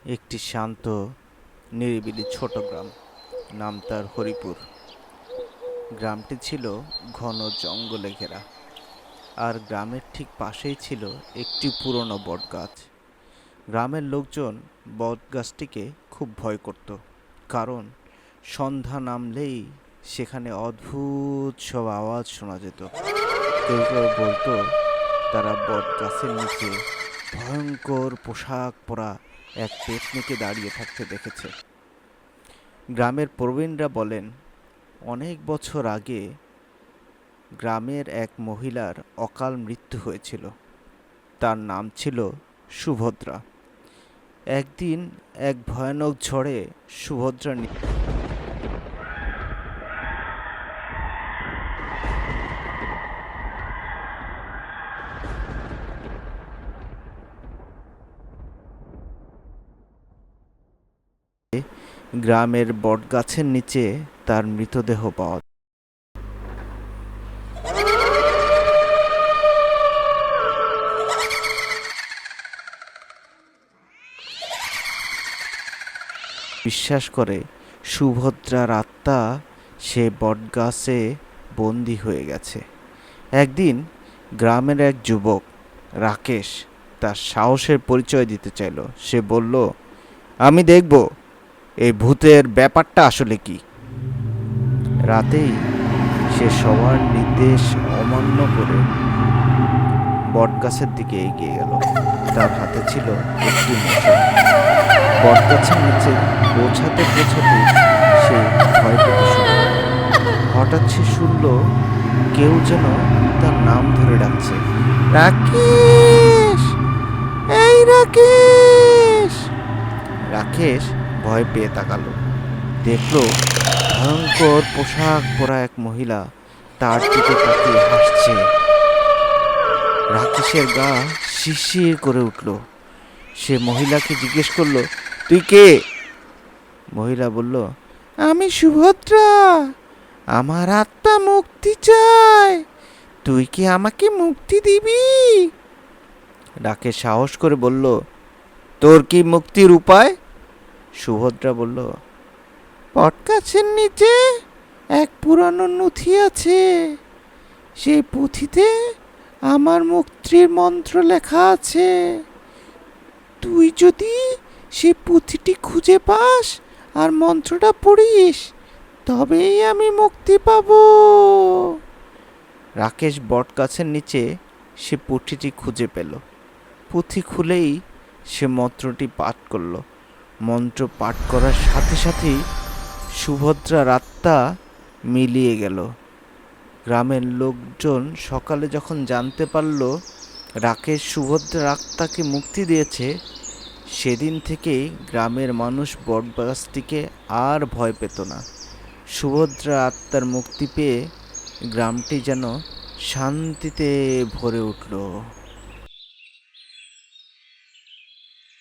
একটি শান্ত নিরিবিলি ছোট গ্রাম, নাম তার হরিপুর। গ্রামটি ছিল ঘন জঙ্গলে ঘেরা, আর গ্রামের ঠিক পাশেই ছিল একটি পুরনো বটগাছ। গ্রামের লোকজন বটগাছটিকে খুব ভয় করত, কারণ সন্ধ্যা নামলেই সেখানে অদ্ভুত সব আওয়াজ শোনা যেত। কেউ কেউ বলতো তারা বটগাছের নিচে ভয়ঙ্কর পোশাক পরা এক পেতনিকে দাঁড়িয়ে থাকতে দেখেছে। গ্রামের প্রবীণরা বলেন, অনেক বছর আগে গ্রামের এক মহিলার অকাল মৃত্যু হয়েছিল। তার নাম ছিল সুভদ্রা। একদিন এক ভয়ানক ঝড়ে সুভদ্রা গ্রামের বটগাছের নিচে তার মৃতদেহ পাওয়া যায়। বিশ্বাস করে সুভদ্রার আত্মা সে বটগাছে বন্দী হয়ে গেছে। একদিন গ্রামের এক যুবক রাকেশ তার সাহসের পরিচয় দিতে চাইল। সে বলল, আমি দেখব এই ভূতের ব্যাপারটা আসলে কি। রাতেই সে সবার নির্দেশ অমান্য করে বটগাছের দিকে এগিয়ে গেল। তার হাতে ছিল একটি মশাল। বটগাছের নিচে পৌঁছাতে পৌঁছাতে সে ভয় পেতে শুরু করে। হঠাৎ সে শুনল কেউ যেন তার নাম ধরে ডাকছে, রাকেশ, এই রাকেশ। রাকেশ ভয় পেয়ে তাকালো। দেখলো ভয়ঙ্কর পোশাক পরা এক মহিলা তার দিকে তাকিয়ে হাসছে। রাকেশের গা শিরশির করে উঠল। সে মহিলাকে জিজ্ঞেস করলো, তুই কে? মহিলা বলল, আমি সুভদ্রা, আমার আত্মা মুক্তি চায়, তুই কি আমাকে মুক্তি দিবি? রাকেশ সাহস করে বলল, তোর কি মুক্তির উপায়? সুভদ্রা বলল, বটগাছের নিচে এক পুরানো নথি আছে, সেই পুঁথিতে আমার মুক্তির মন্ত্র লেখা আছে। তুই যদি সেই পুঁথিটি খুঁজে পাস আর মন্ত্রটা পড়িস, তবেই আমি মুক্তি পাব। রাকেশ বটগাছের নিচে সে পুঁথিটি খুঁজে পেল। পুঁথি খুলেই সে মন্ত্রটি পাঠ করল। মন্ত্র পাঠ করার সাথে সাথেই সুভদ্রার আত্মা মিলিয়ে গেল। গ্রামের লোকজন সকালে যখন জানতে পারল রাকেশ সুভদ্রার আত্মাকে মুক্তি দিয়েছে, সেদিন থেকেই গ্রামের মানুষ বটগাছটিকে আর ভয় পেত না। সুভদ্রা আত্মার মুক্তি পেয়ে গ্রামটি যেন শান্তিতে ভরে উঠল।